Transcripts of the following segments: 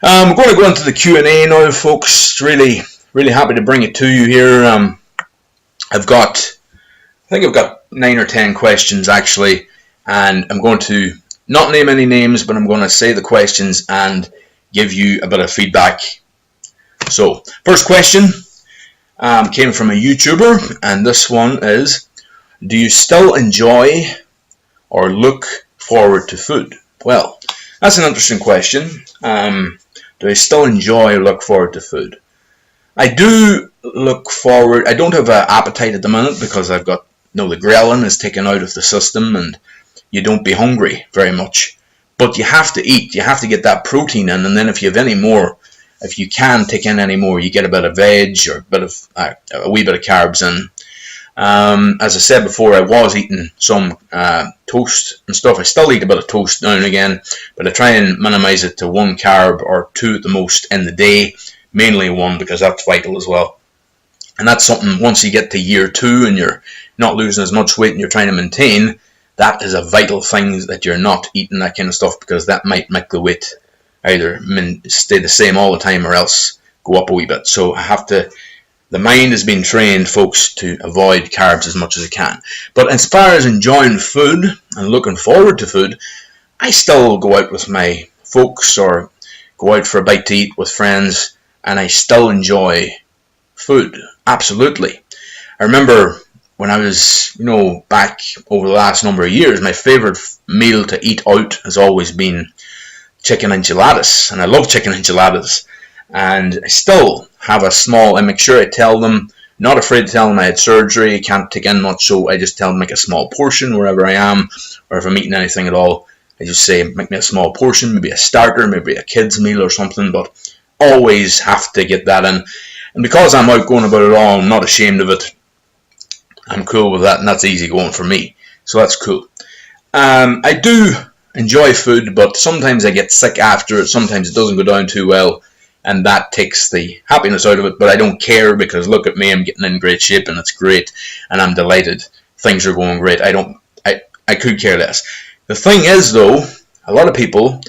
We're going to go into the Q&A now, folks. Really happy to bring it to you here. I think I've got 9 or 10 questions actually, and I'm going to not name any names, but I'm going to say the questions and give you a bit of feedback. So, first question came from a YouTuber, and this one is, do you still enjoy or look forward to food? Well, that's an interesting question. Do I still enjoy or look forward to food? I do look forward. I don't have an appetite at the minute because I've got, the ghrelin is taken out of the system and you don't be hungry very much. But you have to eat. You have to get that protein in, and then if you have any more, if you can take in any more, you get a bit of veg or a wee bit of carbs in. As I said before, I was eating some toast and stuff. I still eat a bit of toast now and again, but I try and minimize it to 1 carb or 2 at the most in the day, mainly 1 because that's vital as well. And that's something, once you get to year 2 and you're not losing as much weight and you're trying to maintain, that is a vital thing, that you're not eating that kind of stuff, because that might make the weight either stay the same all the time or else go up a wee bit. So the mind has been trained, folks, to avoid carbs as much as it can. But as far as enjoying food and looking forward to food, I still go out with my folks or go out for a bite to eat with friends, and I still enjoy food. Absolutely. I remember when I was, back over the last number of years, my favorite meal to eat out has always been chicken enchiladas, and I love chicken enchiladas. And I still have a small, I make sure I tell them, not afraid to tell them I had surgery, I can't take in much, so I just tell them make a small portion wherever I am, or if I'm eating anything at all, I just say make me a small portion, maybe a starter, maybe a kid's meal or something, but always have to get that in. And because I'm out going about it all, I'm not ashamed of it, I'm cool with that, and that's easy going for me, so that's cool. I do enjoy food, but sometimes I get sick after it, sometimes it doesn't go down too well, and that takes the happiness out of it, but I don't care, because look at me, I'm getting in great shape and it's great and I'm delighted, things are going great. I could care less. The thing is though, a lot of people,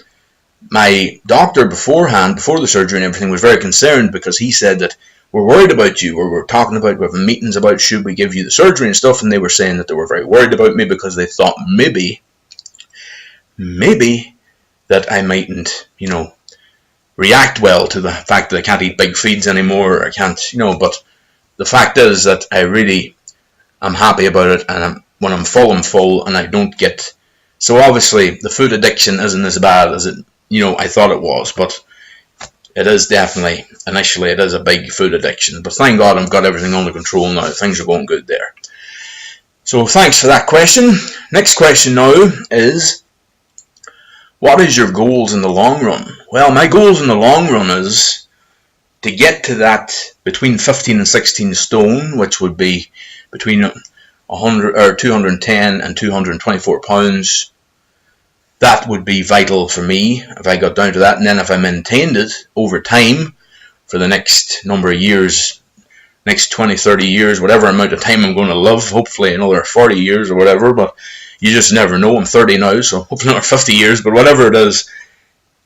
my doctor before the surgery and everything, was very concerned, because he said that we're worried about you, or we're talking about, we're having meetings about should we give you the surgery and stuff, and they were saying that they were very worried about me because they thought maybe that I mightn't, react well to the fact that I can't eat big feeds anymore, or I can't, but the fact is that I'm happy about it, and when I'm full, and I don't get, so obviously the food addiction isn't as bad as it, I thought it was, but it is definitely, initially it is a big food addiction, but thank God I've got everything under control now, things are going good there. So thanks for that question. Next question now is, what is your goals in the long run? Well, my goals in the long run is to get to that between 15 and 16 stone, which would be between 210 and 224 pounds. That would be vital for me if I got down to that, and then if I maintained it over time for the next number of years, next 20, 30 years, whatever amount of time I'm going to live, hopefully another 40 years or whatever, but you just never know. I'm 30 now, so hopefully another 50 years, but whatever it is,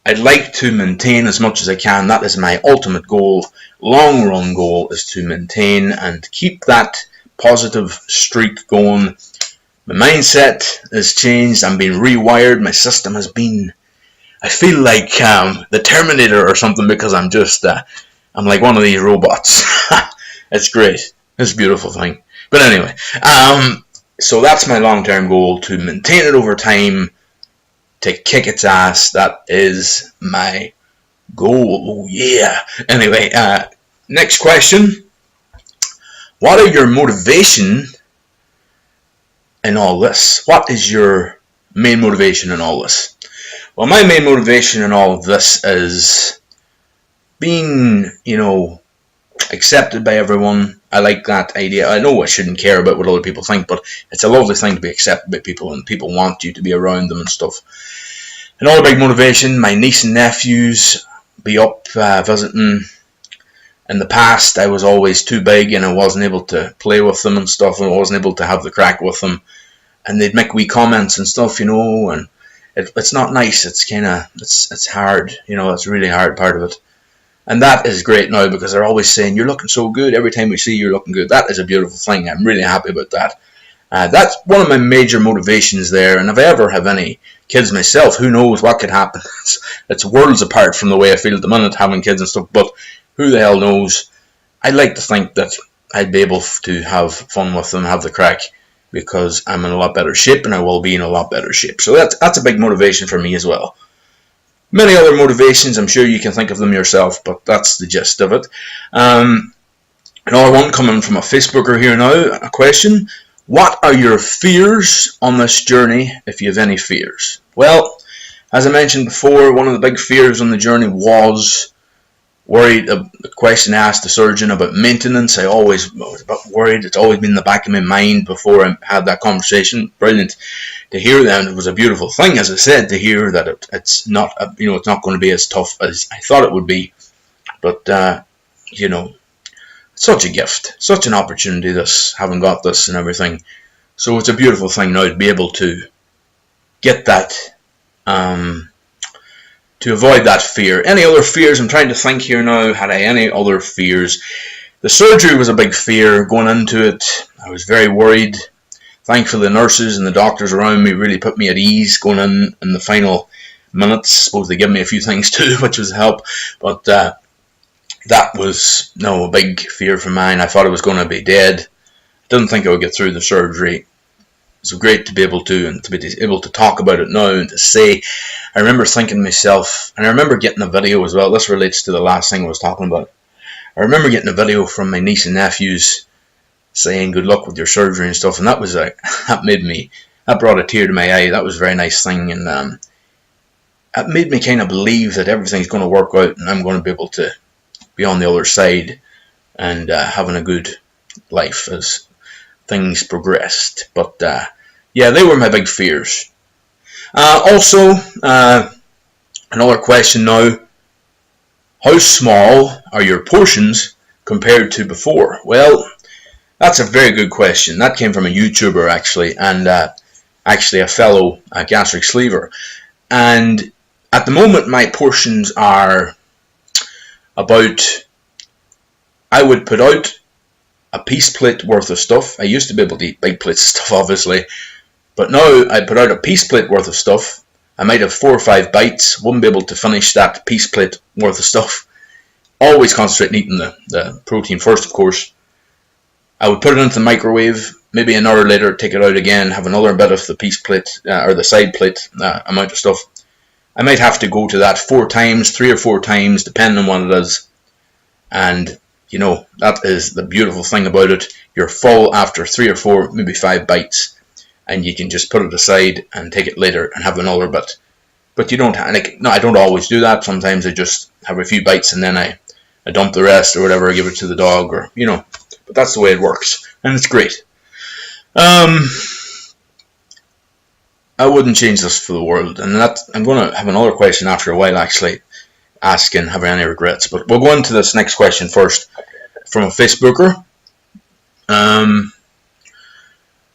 I'd like to maintain as much as I can. That is my ultimate goal. Long run goal is to maintain and keep that positive streak going. My mindset has changed. I'm being rewired. My system has been, I feel like the Terminator or something, because I'm just, I'm like one of these robots. It's great. It's a beautiful thing. But anyway, so that's my long-term goal, to maintain it over time, to kick its ass. That is my goal. Oh yeah. Anyway, next question. What are your motivation in all this? What is your main motivation in all this? Well, my main motivation in all of this is being, accepted by everyone. I like that idea. I know I shouldn't care about what other people think, but it's a lovely thing to be accepted by people, and people want you to be around them and stuff. Another big motivation, my niece and nephews be up visiting. In the past, I was always too big and I wasn't able to play with them and stuff, and I wasn't able to have the crack with them. And they'd make wee comments and stuff, and it's not nice. It's kind of, it's hard, you know, it's a really hard part of it. And that is great now, because they're always saying, you're looking so good. Every time we see you, you're looking good. That is a beautiful thing. I'm really happy about that. That's one of my major motivations there. And if I ever have any kids myself, who knows what could happen. It's worlds apart from the way I feel at the minute, having kids and stuff. But who the hell knows? I'd like to think that I'd be able to have fun with them, have the crack, because I'm in a lot better shape, and I will be in a lot better shape. So that's a big motivation for me as well. Many other motivations, I'm sure you can think of them yourself, but that's the gist of it. Another one coming from a Facebooker here now, a question. What are your fears on this journey, if you have any fears? Well, as I mentioned before, one of the big fears on the journey was worried. The question asked the surgeon about maintenance. I was a bit worried. It's always been in the back of my mind before I had that conversation. Brilliant to hear that. It was a beautiful thing, as I said, to hear that it's not, it's not going to be as tough as I thought it would be. But such a gift, such an opportunity, this, having got this and everything. So it's a beautiful thing now to be able to get that, to avoid that fear. Any other fears? I'm trying to think here now. Had I any other fears? The surgery was a big fear going into it. I was very worried. Thankfully, the nurses and the doctors around me really put me at ease going in the final minutes. I suppose they gave me a few things too, which was a help. But that was a big fear for mine. I thought I was going to be dead. Didn't think I would get through the surgery. It's great to be able to talk about it now and to say. I remember thinking to myself, and I remember getting a video as well. This relates to the last thing I was talking about. I remember getting a video from my niece and nephews saying good luck with your surgery and stuff, and that brought a tear to my eye. That was a very nice thing, and it made me kind of believe that everything's going to work out and I'm going to be able to be on the other side and having a good life as things progressed. But yeah, they were my big fears. Also, another question now. How small are your portions compared to before? Well, that's a very good question. That came from a YouTuber, actually, and actually a fellow gastric sleever. And at the moment, my portions are about, I would put out a piece plate worth of stuff. I used to be able to eat big plates of stuff, obviously, but now I put out a piece plate worth of stuff. I might have 4 or 5 bites, wouldn't be able to finish that piece plate worth of stuff. Always concentrate on eating the protein first, of course. I would put it into the microwave, maybe an hour later, take it out again, have another bit of the piece plate, or the side plate amount of stuff. I might have to go to that 4 times, 3 or 4 times, depending on what it is. And, that is the beautiful thing about it. You're full after 3 or 4, maybe 5 bites. And you can just put it aside and take it later and have another bit. But you don't, I don't always do that. Sometimes I just have a few bites and then I dump the rest or whatever, I give it to the dog, or, But that's the way it works. And it's great. I wouldn't change this for the world. And I'm going to have another question after a while, actually, asking, have I any regrets? But we'll go into this next question first from a Facebooker.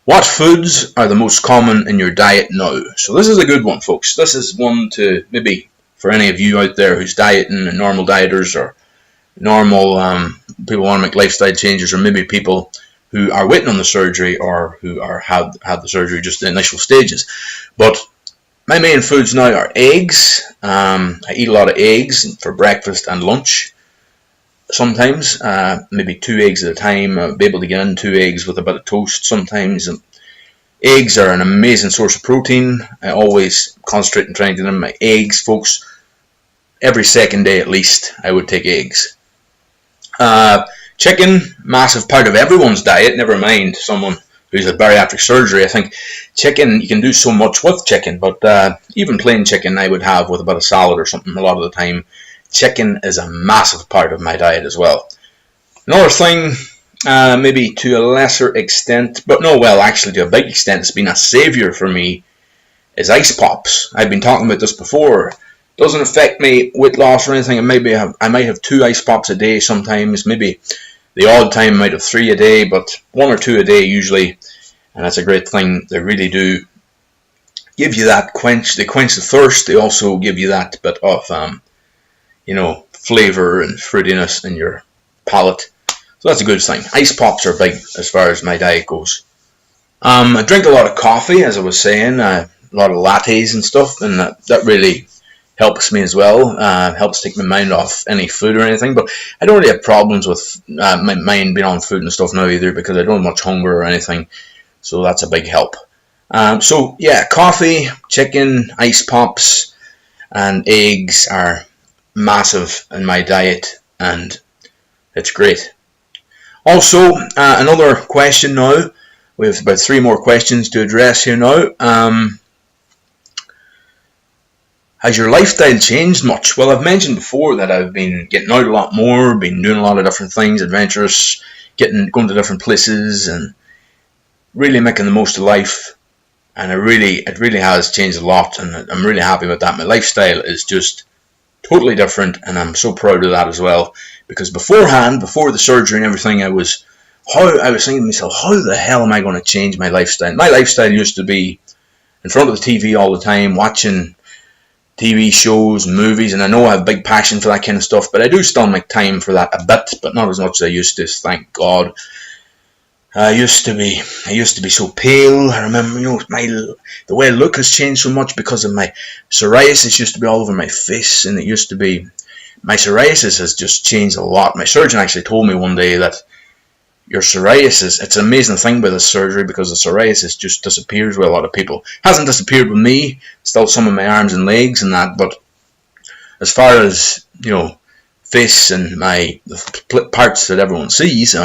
What foods are the most common in your diet now? So this is a good one, folks. This is one to maybe for any of you out there who's dieting and normal dieters, or normal people want to make lifestyle changes, or maybe people who are waiting on the surgery, or who had the surgery, just the initial stages. But my main foods now are eggs. I eat a lot of eggs for breakfast and lunch. Sometimes, maybe 2 eggs at a time. I'll be able to get in 2 eggs with a bit of toast sometimes. And eggs are an amazing source of protein. I always concentrate on trying to get in my eggs, folks. Every second day at least, I would take eggs. Chicken, massive part of everyone's diet, never mind someone who's had bariatric surgery. I think chicken, you can do so much with chicken, but even plain chicken I would have with a bit of salad or something a lot of the time. Chicken is a massive part of my diet as well. Another thing, maybe to a lesser extent, but no, well, actually to a big extent, it's been a savior for me, is ice pops. I've been talking about this before. Doesn't affect me weight loss or anything. I might have 2 ice pops a day sometimes, maybe the odd time I might have 3 a day, but 1 or 2 a day usually, and that's a great thing. They really do, give you that quench. They quench the thirst. They also give you that bit of flavor and fruitiness in your palate. So that's a good thing. Ice pops are big as far as my diet goes. I drink a lot of coffee, as I was saying, a lot of lattes and stuff, and that really helps me as well. Helps take my mind off any food or anything. But I don't really have problems with my mind being on food and stuff now either, because I don't have much hunger or anything. So that's a big help. So yeah, coffee, chicken, ice pops, and eggs are massive in my diet, and it's great. Also, another question now. We have about 3 more questions to address here now. Has your lifestyle changed much? Well, I've mentioned before that I've been getting out a lot more, been doing a lot of different things, adventurous, going to different places, and really making the most of life. And it really has changed a lot, and I'm really happy with that. My lifestyle is just totally different, and I'm so proud of that as well. Because beforehand, before the surgery and everything, I was thinking to myself, how the hell am I going to change my lifestyle? My lifestyle used to be in front of the TV all the time, watching TV shows, movies, and I know I have a big passion for that kind of stuff, but I do still make time for that a bit, but not as much as I used to, thank God. I used to be so pale. I remember, the way I look has changed so much because of my psoriasis. Used to be all over my face, and my psoriasis has just changed a lot. My surgeon actually told me one day that your psoriasis, it's an amazing thing with this surgery, because the psoriasis just disappears with a lot of people. Hasn't disappeared with me, still some of my arms and legs and that, but as far as, face and the parts that everyone sees,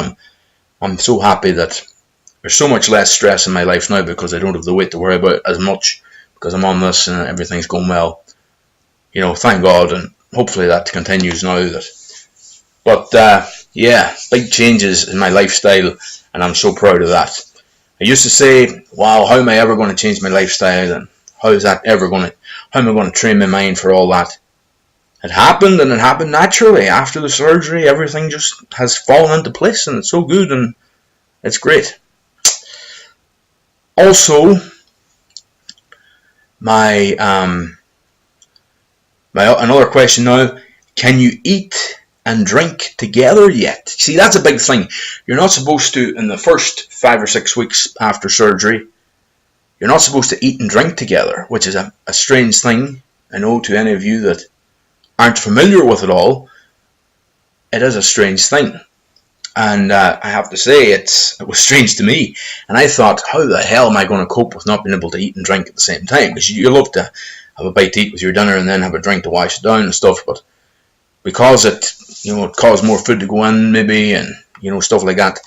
I'm so happy that there's so much less stress in my life now, because I don't have the weight to worry about as much, because I'm on this and everything's going well. Thank God, and hopefully that continues now. But big changes in my lifestyle, and I'm so proud of that. I used to say, wow, how am I ever going to change my lifestyle, and how am I going to train my mind for all that? It happened, and it happened naturally. After the surgery, everything just has fallen into place, and it's so good, and it's great. Also, another question now, can you eat and drink together yet? See, that's a big thing. You're not supposed to, in the first 5 or 6 weeks after surgery, you're not supposed to eat and drink together, which is a strange thing. I know to any of you that aren't familiar with it all, it is a strange thing. And I have to say, it was strange to me. And I thought, how the hell am I going to cope with not being able to eat and drink at the same time? Because you love to have a bite to eat with your dinner and then have a drink to wash it down and stuff, but because it caused more food to go in maybe, and stuff like that,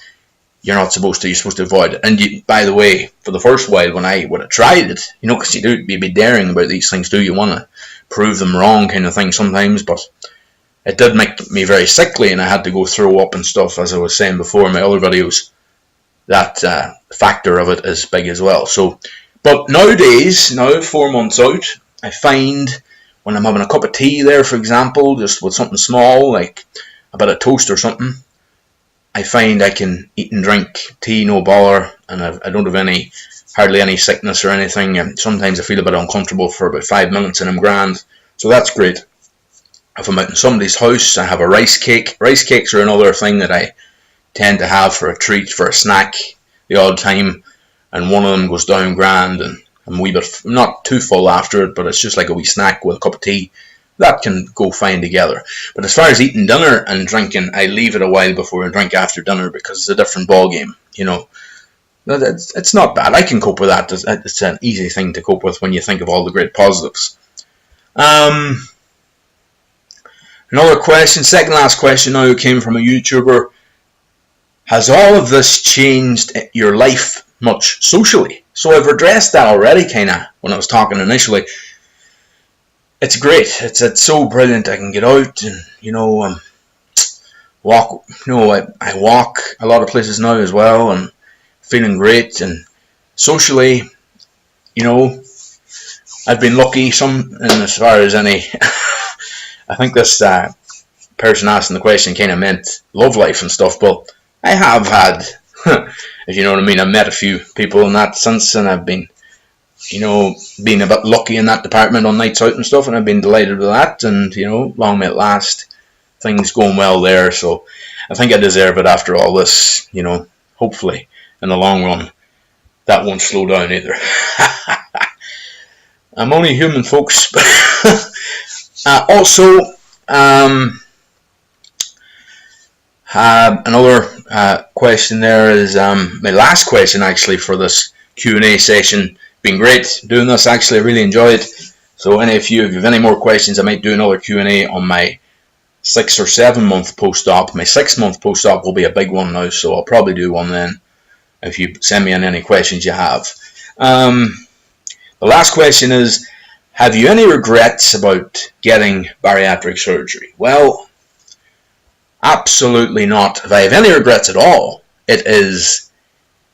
you're supposed to avoid it. And by the way, for the first while when I would have tried it, because you'd be daring about these things, you want to prove them wrong kind of thing sometimes, but it did make me very sickly, and I had to go throw up and stuff, as I was saying before in my other videos. That factor of it is big as well. So, but nowadays, 4 months out, I find when I'm having a cup of tea there, for example, just with something small, like a bit of toast or something, I find I can eat and drink tea, no bother, and I don't have hardly any sickness or anything, and sometimes I feel a bit uncomfortable for about 5 minutes and I'm grand, so that's great. If I'm out in somebody's house, I have a rice cake. Rice cakes are another thing that I tend to have for a treat, for a snack, the odd time, and one of them goes down grand, and I'm a wee bit, not too full after it, but it's just like a wee snack with a cup of tea. That can go fine together. But as far as eating dinner and drinking, I leave it a while before I drink after dinner, because it's a different ball game. It's not bad. I can cope with that. It's an easy thing to cope with when you think of all the great positives. Another question, second last question now, came from a YouTuber. Has all of this changed your life much socially? So I've addressed that already, kind of, when I was talking initially. It's great. It's so brilliant. I can get out and, walk. I walk a lot of places now as well, and feeling great. And socially, I've been lucky as far as any. I think this person asking the question kind of meant love life and stuff, but I have had, if you know what I mean, I've met a few people in that sense, and I've been being a bit lucky in that department on nights out and stuff, and I've been delighted with that, and long may it last. Things going well there, so I think I deserve it after all this. Hopefully in the long run that won't slow down either. I'm only human, folks. Also, another question there is my last question actually for this Q&A session. Been great doing this, actually. I really enjoy it. So if you have any more questions, I might do another Q&A on my 6 or 7 month post-op. My 6 month post-op will be a big one now, so I'll probably do one then if you send me in any questions you have. The last question is, have you any regrets about getting bariatric surgery? Well, absolutely not. If I have any regrets at all, it is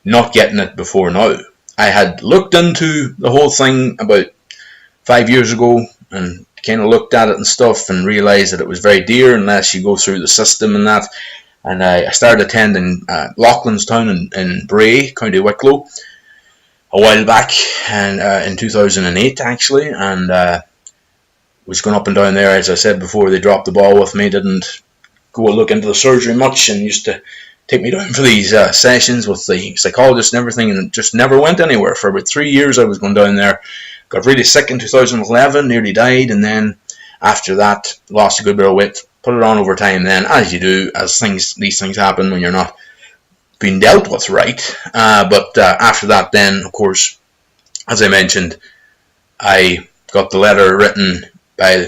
not getting it before now. I had looked into the whole thing about 5 years ago and kind of looked at it and stuff and realised that it was very dear unless you go through the system and that. And I started attending Loughlinstown in Bray, County Wicklow, a while back, and in 2008 actually, and was going up and down there. As I said before, they dropped the ball with me, didn't go look into the surgery much, and used to take me down for these sessions with the psychologist and everything, and it just never went anywhere. For about 3 years I was going down there. Got really sick in 2011, nearly died, and then after that lost a good bit of weight, put it on over time then, as you do, as these things happen when you're not being dealt with right. But after that then, of course, as I mentioned, I got the letter written by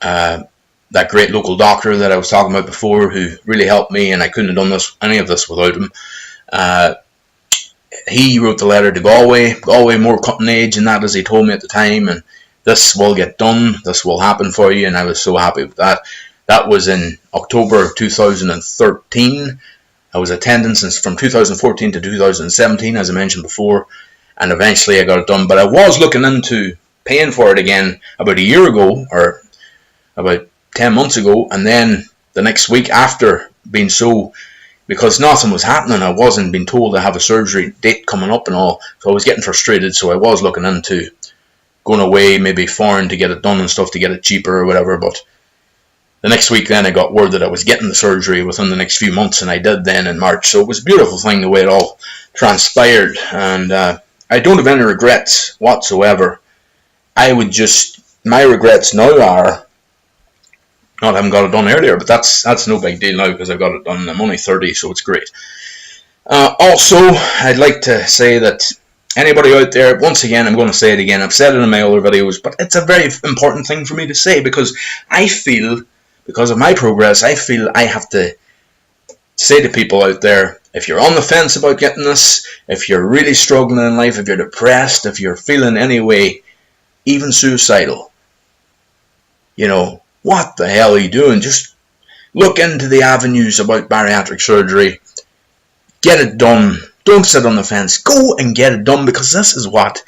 that great local doctor that I was talking about before, who really helped me, and I couldn't have done any of this without him. He wrote the letter to Galway more cutting edge and that, as he told me at the time, and this will get done, this will happen for you, and I was so happy with that. That was in October of 2013. I was attending since from 2014 to 2017, as I mentioned before, and eventually I got it done. But I was looking into paying for it again about a year ago, or about 10 months ago, and then the next week after being so, because nothing was happening, I wasn't being told I have a surgery date coming up and all, so I was getting frustrated. So I was looking into going away, maybe foreign, to get it done and stuff, to get it cheaper or whatever. But the next week then I got word that I was getting the surgery within the next few months, and I did then in March. So it was a beautiful thing the way it all transpired, and I don't have any regrets whatsoever. My regrets now are not having got it done earlier, but that's no big deal now because I've got it done. I'm only 30, so it's great. Also, I'd like to say that anybody out there, once again, I'm going to say it again, I've said it in my other videos, but it's a very important thing for me to say, because I feel, because of my progress, I feel I have to say to people out there, if you're on the fence about getting this, if you're really struggling in life, if you're depressed, if you're feeling any way, even suicidal, what the hell are you doing? Just look into the avenues about bariatric surgery. Get it done. Don't sit on the fence. Go and get it done, because this is what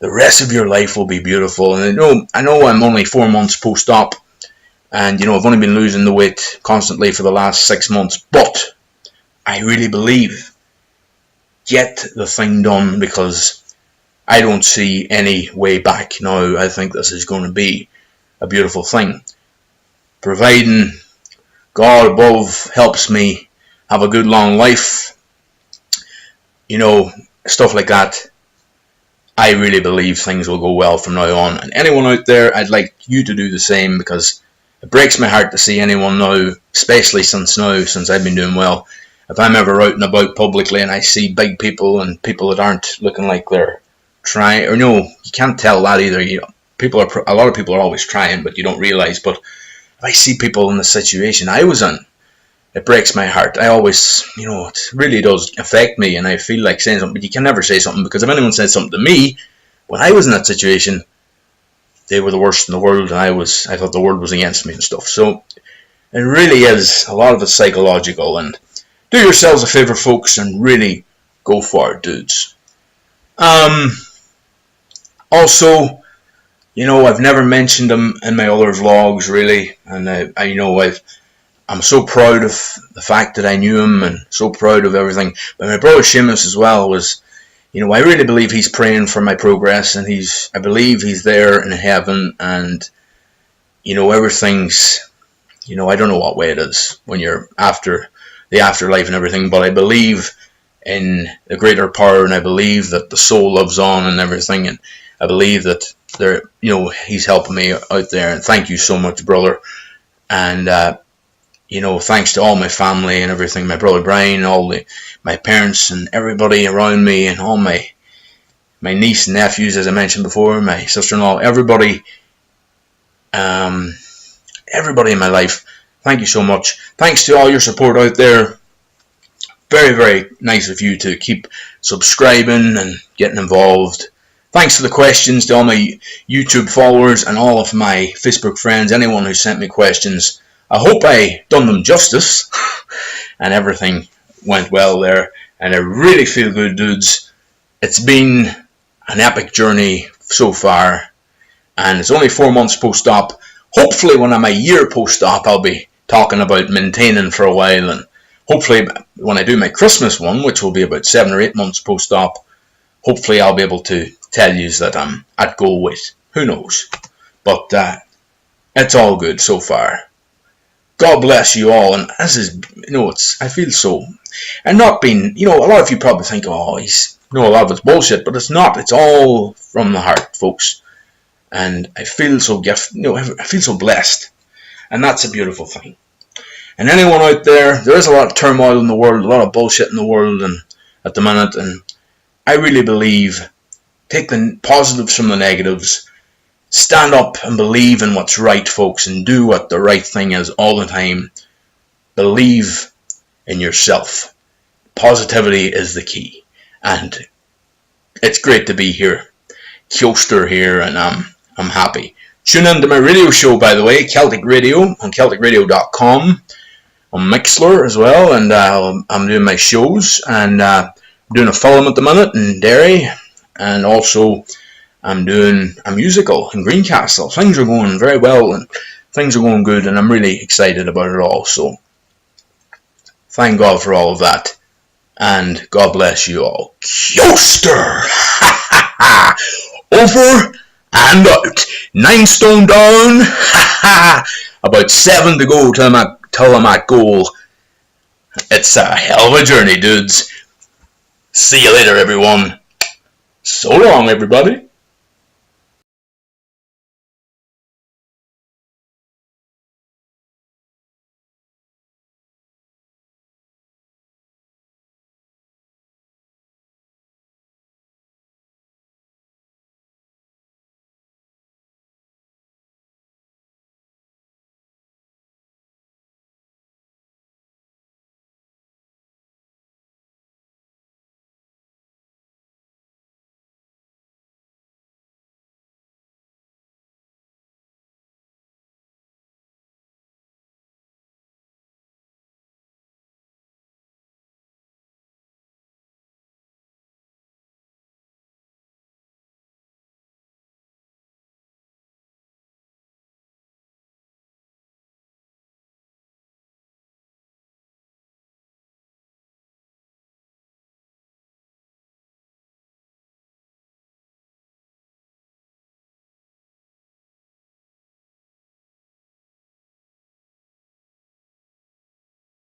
the rest of your life will be beautiful. And I know I'm only 4 months post-op, and I've only been losing the weight constantly for the last 6 months, but I really believe, get the thing done, because I don't see any way back now. I think this is going to be a beautiful thing, providing God above helps me have a good long life, stuff like that. I really believe things will go well from now on. And anyone out there, I'd like you to do the same, because it breaks my heart to see anyone now, especially since I've been doing well, if I'm ever out and about publicly and I see big people and people that aren't looking like they're trying, or you can't tell that either. A lot of people are always trying, but you don't realize. But if I see people in the situation I was in, it breaks my heart. I always, it really does affect me, and I feel like saying something, but you can never say something, because if anyone said something to me when I was in that situation, they were the worst in the world, and I thought the world was against me and stuff. So it really is, a lot of it's psychological, and do yourselves a favor, folks, and really go for it, dudes. Also, I've never mentioned him in my other vlogs, really, and I'm so proud of the fact that I knew him, and so proud of everything. But my brother Seamus as well was, I really believe he's praying for my progress, and I believe he's there in heaven, and everything's, I don't know what way it is when you're after the afterlife and everything, but I believe in the greater power, and I believe that the soul lives on and everything, and I believe that he's helping me out there, and thank you so much, brother. And thanks to all my family and everything, my brother Brian, my parents and everybody around me, and all my niece and nephews, as I mentioned before, my sister-in-law, everybody in my life. Thank you so much. Thanks to all your support out there. Very, very nice of you to keep subscribing and getting involved. Thanks for the questions to all my YouTube followers and all of my Facebook friends, anyone who sent me questions. I hope I done them justice and everything went well there. And I really feel good, dudes. It's been an epic journey so far, and it's only 4 months post-op. Hopefully when I'm a year post-op, I'll be talking about maintaining for a while, and hopefully when I do my Christmas one, which will be about 7 or 8 months post-op, hopefully I'll be able to tell you that I'm at goal weight. Who knows? But it's all good so far. God bless you all, and this is, I feel so, and not being, a lot of you probably think, oh, he's, a lot of it's bullshit, but it's not. It's all from the heart, folks, and I feel so I feel so blessed, and that's a beautiful thing. And anyone out there is a lot of turmoil in the world, a lot of bullshit in the world, and at the minute, and I really believe, take the positives from the negatives. Stand up and believe in what's right, folks, and do what the right thing is all the time. Believe in yourself. Positivity is the key. And it's great to be here. KEOSTERS here, and I'm happy. Tune in to my radio show, by the way, Celtic Radio, on CelticRadio.com, on Mixlr as well, and I'm doing my shows, and I'm doing a film at the minute in Derry, and also I'm doing a musical in Greencastle. Things are going very well, and things are going good, and I'm really excited about it all. So thank God for all of that, and God bless you all. KEOSTERS! Over and out. 9 stone down. About 7 to go till I'm at goal. It's a hell of a journey, dudes. See you later, everyone. So long, everybody.